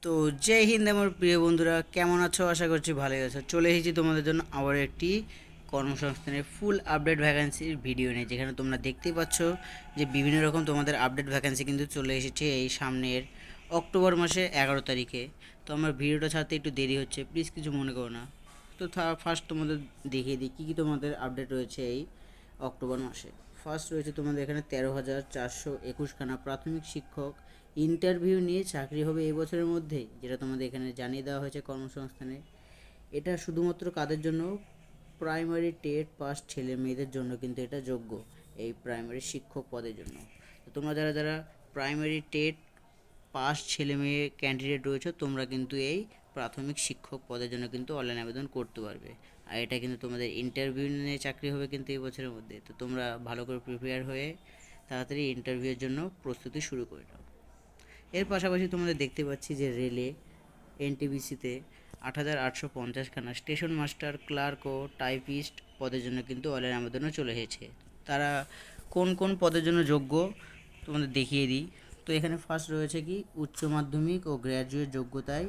তো জয় হিন্দ আমার প্রিয় বন্ধুরা, কেমন আছো? আশা করছি ভালোই আছো। চলে এসেছি তোমাদের জন্য আবার একটি কর্মসংস্থানের ফুল আপডেট ভ্যাকান্সির ভিডিও নিয়ে, যেখানে তোমরা দেখতেই পাচ্ছ যে বিভিন্ন রকম তোমাদের আপডেট ভ্যাকান্সি কিন্তু চলে এসেছে এই সামনের অক্টোবর মাসে 11 তারিখে। তো আমার ভিডিওটা ছাড়তে একটু দেরি হচ্ছে, প্লিজ কিছু মনে করো না। তো ফার্স্ট তোমাদের দেখিয়ে দিই কী কী তোমাদের আপডেট রয়েছে এই অক্টোবর মাসে। ফার্স্ট রয়েছে তোমাদের এখানে 13,421খানা প্রাথমিক শিক্ষক ইন্টারভিউ নিয়ে চাকরি হবে এই বছরের মধ্যেই, যেটা তোমাদের এখানে জানিয়ে দেওয়া হয়েছে কর্মসংস্থানে। এটা শুধুমাত্র কাদের জন্য? প্রাইমারি টেট পাস ছেলে মেয়েদের জন্য কিন্তু এটা যোগ্য, এই প্রাইমারি শিক্ষক পদের জন্য। তো তোমরা যারা যারা প্রাইমারি টেট পাস ছেলে মেয়ে ক্যান্ডিডেট রয়েছে, তোমরা কিন্তু এই প্রাথমিক শিক্ষক পদের জন্য কিন্তু অনলাইন আবেদন করতে পারবে। আর এটা কিন্তু তোমাদের ইন্টারভিউ নিয়ে চাকরি হবে কিন্তু এই বছরের মধ্যে। তো তোমরা ভালো করে প্রিপেয়ার হয়ে তাড়াতাড়ি ইন্টারভিউয়ের জন্য প্রস্তুতি শুরু করে নাও। এর পাশাপাশি তোমাদের দেখতে পাচ্ছি যে রেলে এনটিপিসিতে 8,850খানা স্টেশন মাস্টার, ক্লার্ক ও টাইপিস্ট পদের জন্য কিন্তু অনলাইন আবেদনও চলে এসেছে। তারা কোন কোন পদের জন্য যোগ্য তোমাদের দেখিয়ে দিই। তো এখানে ফার্স্ট রয়েছে কি, উচ্চ মাধ্যমিক ও গ্র্যাজুয়েট যোগ্যতায়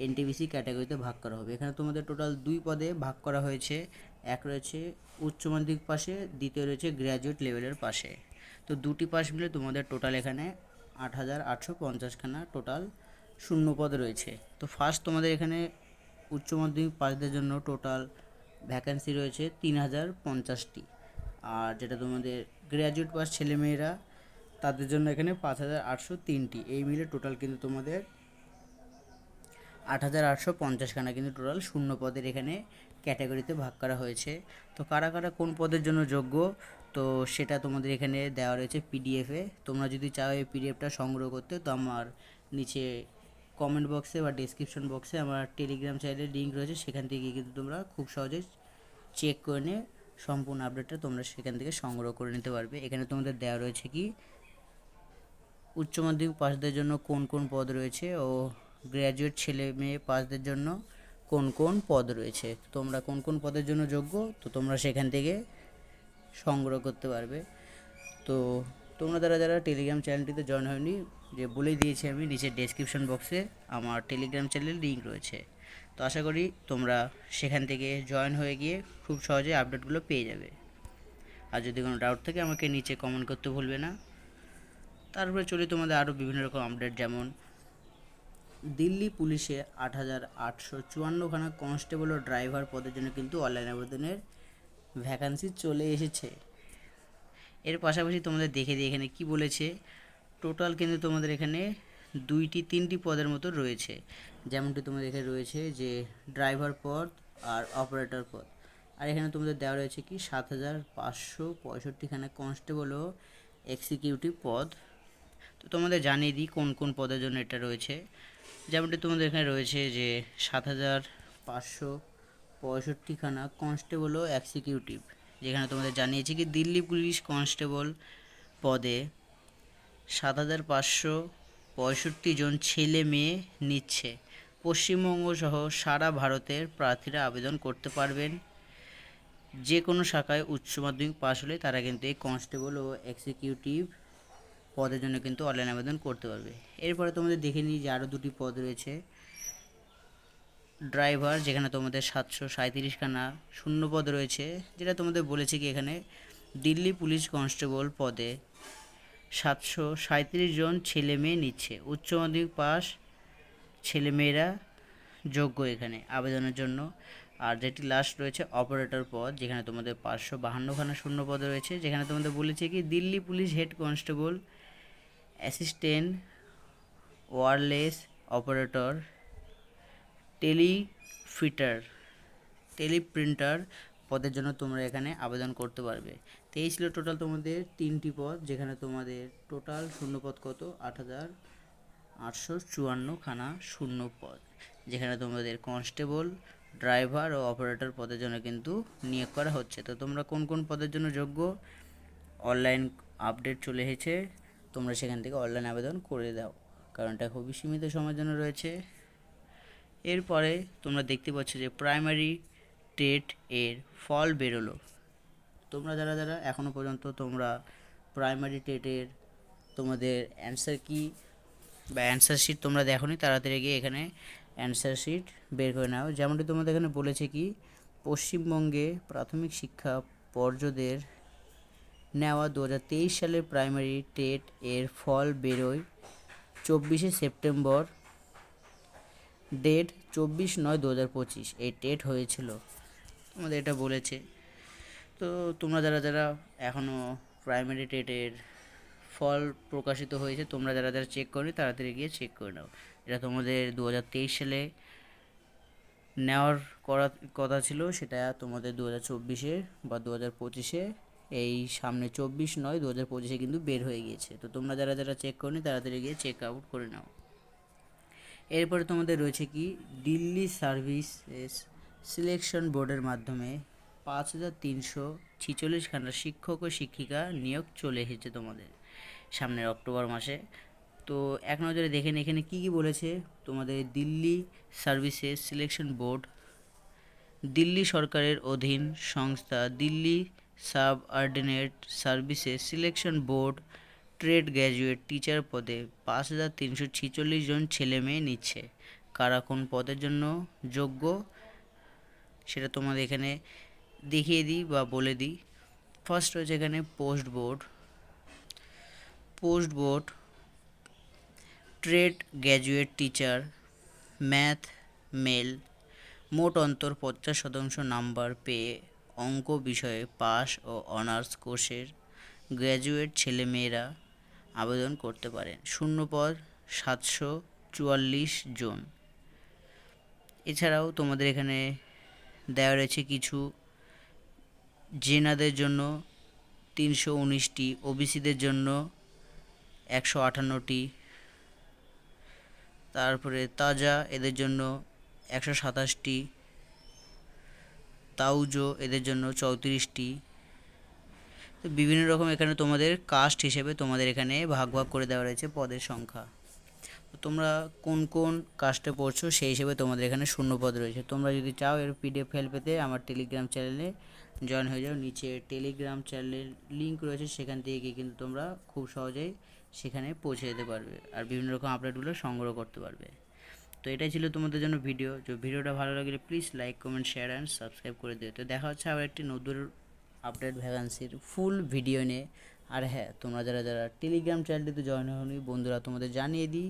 এনটিপিসি ক্যাটাগরিতে ভাগ করা হবে। এখানে তোমাদের টোটাল দুই পদে ভাগ করা হয়েছে। এক রয়েছে উচ্চ মাধ্যমিক পাশে, দ্বিতীয় রয়েছে গ্র্যাজুয়েট লেভেলের পাশে। তো দুটি পাশ মিলে তোমাদের টোটাল এখানে 8,850খানা টোটাল শূন্য পদ রয়েছে। তো ফার্স্ট তোমাদের এখানে উচ্চ মাধ্যমিক পাসদের জন্য টোটাল ভ্যাকান্সি রয়েছে 3,050টি। আর যেটা তোমাদের গ্র্যাজুয়েট পাস ছেলেমেয়েরা, তাদের জন্য এখানে 5,803টি। এই মিলে টোটাল কিন্তু তোমাদের 8,850খানা কিন্তু টোটাল শূন্য পদের এখানে ক্যাটাগরিতে ভাগ করা হয়েছে। তো কারা কারা কোন পদের জন্য যোগ্য, তো সেটা তোমাদের এখানে দেওয়া রয়েছে পিডিএফে। তোমরা যদি চাও এই পিডিএফটা সংগ্রহ করতে, তো আমার নিচে কমেন্ট বক্সে বা ডিসক্রিপশন বক্সে আমার টেলিগ্রাম চ্যানেলের লিঙ্ক রয়েছে, সেখান থেকে কিন্তু তোমরা খুব সহজে চেক করে নিয়ে সম্পূর্ণ আপডেটটা তোমরা সেখান থেকে সংগ্রহ করে নিতে পারবে। এখানে তোমাদের দেওয়া রয়েছে কি উচ্চ মাধ্যমিক পাসদের জন্য কোন কোন পদ রয়েছে ও গ্র্যাজুয়েট ছেলে মেয়ে পাসদের জন্য কোন কোন পদ রয়েছে। তোমরা কোন কোন পদের জন্য যোগ্য, তো তোমরা সেখান থেকে সংগ্রহ করতে পারবে। তো তোমরা যারা যারা টেলিগ্রাম চ্যানেলটিতে জয়েন হয়নি, যে বলেই দিয়েছি আমি, নিচে ডেসক্রিপশন বক্সে আমার টেলিগ্রাম চ্যানেলের লিঙ্ক রয়েছে। তো আশা করি তোমরা সেখান থেকে জয়েন হয়ে গিয়ে খুব সহজে আপডেটগুলো পেয়ে যাবে। আর যদি কোনো ডাউট থাকে আমাকে নিচে কমেন্ট করতে ভুলবে না। তারপরে চলি তোমাদের আরও বিভিন্ন রকম আপডেট, যেমন দিল্লি পুলিশে 8,854খানা কনস্টেবল ও ড্রাইভার পদের জন্য কিন্তু অনলাইন আবেদনের ভ্যাকান্সি চলে এসেছে। এর পাশাপাশি তোমাদের দেখে দিই এখানে কি বলেছে। টোটাল কিন্তু তোমাদের এখানে দুইটি তিনটি পদের মতো রয়েছে। যেমনটি তোমাদের এখানে রয়েছে যে ড্রাইভার পদ আর অপারেটর পদ। আর এখানে তোমাদের দেওয়া রয়েছে কি 7,565খানা কনস্টেবল ও এক্সিকিউটিভ পদ। তো তোমাদের জানিয়ে দিই কোন কোন পদের জন্য এটা রয়েছে। যেমনটি তোমাদের এখানে রয়েছে যে 7,565খানা কনস্টেবল ও এক্সিকিউটিভ, যেখানে তোমাদের জানিয়েছি কি দিল্লি পুলিশ কনস্টেবল পদে 7,565 জন ছেলে মেয়ে নিচ্ছে। পশ্চিমবঙ্গ সহ সারা ভারতের প্রার্থীরা আবেদন করতে পারবেন। যে কোনো শাখায় উচ্চ মাধ্যমিক পাশ হলে তারা কিন্তু এই কনস্টেবল ও এক্সিকিউটিভ পদের জন্য কিন্তু অনলাইন আবেদন করতে পারবে। এরপরে তোমাদের দেখে নিই যে আরও দুটি পদ রয়েছে। ড্রাইভার, যেখানে তোমাদের 737খানা শূন্য পদ রয়েছে, যেটা তোমাদের বলেছে কি এখানে দিল্লি পুলিশ কনস্টেবল পদে 737জন ছেলে মেয়ে নিচ্ছে। উচ্চ মাধ্যমিক পাস ছেলেমেয়েরা যোগ্য এখানে আবেদনের জন্য। আর যেটি লাস্ট রয়েছে অপারেটর পদ, যেখানে তোমাদের 552খানা শূন্য পদ রয়েছে, যেখানে তোমাদের বলেছে কি Delhi police head constable assistant wireless operator teleprinter পদের জন্য তোমরা এখানে আবেদন করতে পারবে। তো এই ছিল টোটাল তোমাদের তিনটি পদ, যেখানে তোমাদের টোটাল শূন্য পদ কত 8,854খানা শূন্য পদ, যেখানে তোমাদের কনস্টেবল, ড্রাইভার ও অপারেটর পদের জন্য কিন্তু নিয়োগ করা হচ্ছে। তো তোমরা কোন কোন পদের জন্য যোগ্য, অনলাইন আপডেট চলে এসেছে, তোমরা সেখান থেকে অনলাইন আবেদন করে দাও, কারণ এটা খুবই সীমিত সময়ের জন্য রয়েছে। এরপরে তোমরা দেখতে পাচ্ছ যে প্রাইমারি টেট এর ফল বেরোলো। তোমরা যারা যারা এখনও পর্যন্ত তোমরা প্রাইমারি টেটের তোমাদের অ্যান্সার কি বা অ্যান্সার শিট তোমরা দেখোনি, তাড়াতাড়ি গিয়ে এখানে অ্যান্সার শিট বের করে নাও। যেমনটি তোমাদের এখানে বলেছে কি, পশ্চিমবঙ্গে প্রাথমিক শিক্ষা পর্ষদের নেওয়া 2023 সালের প্রাইমারি টেট এর ফল বেরোয় 24শে সেপ্টেম্বর, ডেট 24/9/2025। এই টেট হয়েছিল, তোমাদের এটা বলেছে। তো তোমরা যারা যারা এখনও প্রাইমারি টেটের ফল প্রকাশিত হয়েছে, তোমরা যারা যারা চেক করনি তাড়াতাড়ি গিয়ে চেক করে নাও। এটা তোমাদের 2023 সালে নেওয়ার কথা ছিল, সেটা তোমাদের 2024-এ বা 2025-এ, এই সামনে 24/9/2025-এ কিন্তু বের হয়ে গিয়েছে। তো তোমরা যারা যারা চেক করনি তাড়াতাড়ি গিয়ে চেক আউট করে নাও। এরপরে তোমাদের রয়েছে কি, দিল্লি সার্ভিসেস সিলেকশন বোর্ডের মাধ্যমে 5346খানা শিক্ষক ও শিক্ষিকা নিয়োগ চলে এসেছে তোমাদের সামনের অক্টোবর মাসে। তো এক নজরে দেখে নিন এখানে কী কী বলেছে। তোমাদের Delhi services selection board Delhi সরকারের অধীন সংস্থা। Delhi subordinate services selection board trade graduate teacher পদে 5346 জন ছেলে মেয়ে নিচ্ছে। কারা কোন পদের জন্য যোগ্য সেটা তোমাদের এখানে দেখিয়ে দিই বা বলে দিই। ফার্স্ট রয়েছে এখানে post board trade graduate teacher, math male. মোট অন্তর 50% নাম্বার পেয়ে অঙ্ক বিষয়ে পাস ও অনার্স কোর্সের গ্র্যাজুয়েট ছেলেমেয়েরা আবেদন করতে পারেন। শূন্যপদ 744 জন। এছাড়াও তোমাদের এখানে দেওয়া রয়েছে কিছু, জেনাদের জন্য 319টি, ওবিসিদের জন্য 158টি, তারপরে তাজা এদের জন্য 127টি, তাউজো এদের জন্য 34টি। তো বিভিন্ন রকম এখানে তোমাদের কাস্ট হিসেবে তোমাদের এখানে ভাগ ভাগ করে দেওয়া রয়েছে পদের সংখ্যা। তো তোমরা কোন কোন কাস্টে পড়ছো সেই হিসেবে তোমাদের এখানে শূন্যপদ রয়েছে। তোমরা যদি চাও এর পিডিএফ ফাইল পেতে আমার টেলিগ্রাম চ্যানেলে জয়েন হয়ে যাও। নিচে টেলিগ্রাম চ্যানেলের লিঙ্ক রয়েছে, সেখান থেকে গিয়ে কিন্তু তোমরা খুব সহজেই সেখানে পৌঁছে যেতে পারবে আর বিভিন্ন রকম আপডেটগুলো সংগ্রহ করতে পারবে। তো এটাই ছিল তোমাদের জন্য ভিডিও। যদি ভিডিওটা ভালো লাগলে please like comment share and subscribe করে দিও। তো দেখা হচ্ছে আবার একটি নতুন আপডেট ভ্যাকান্সির ফুল ভিডিও নিয়ে। আর হ্যাঁ, তোমরা যারা যারা টেলিগ্রাম চ্যানেলটিতে জয়েন হওনি বন্ধুরা, তোমাদের জানিয়ে দিই,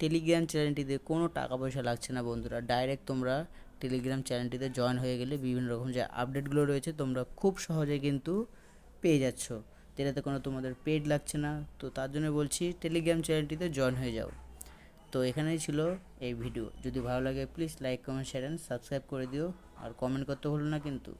টেলিগ্রাম চ্যানেলটিতে কোনো টাকা পয়সা লাগছে না বন্ধুরা। ডাইরেক্ট তোমরা টেলিগ্রাম চ্যানেলটিতে জয়েন হয়ে গেলে বিভিন্ন রকম যে আপডেটগুলো রয়েছে তোমরা খুব সহজে কিন্তু পেয়ে যাচ্ছ, যেটাতে কোনো তোমাদের পেড লাগছে না। তো তার জন্য বলছি টেলিগ্রাম চ্যানেলটিতে জয়েন হয়ে যাও। তো এখানেই ছিল এই ভিডিও। যদি ভালো লাগে please like comment share and subscribe করে দিও, আর কমেন্ট করতে ভুলো না কিন্তু।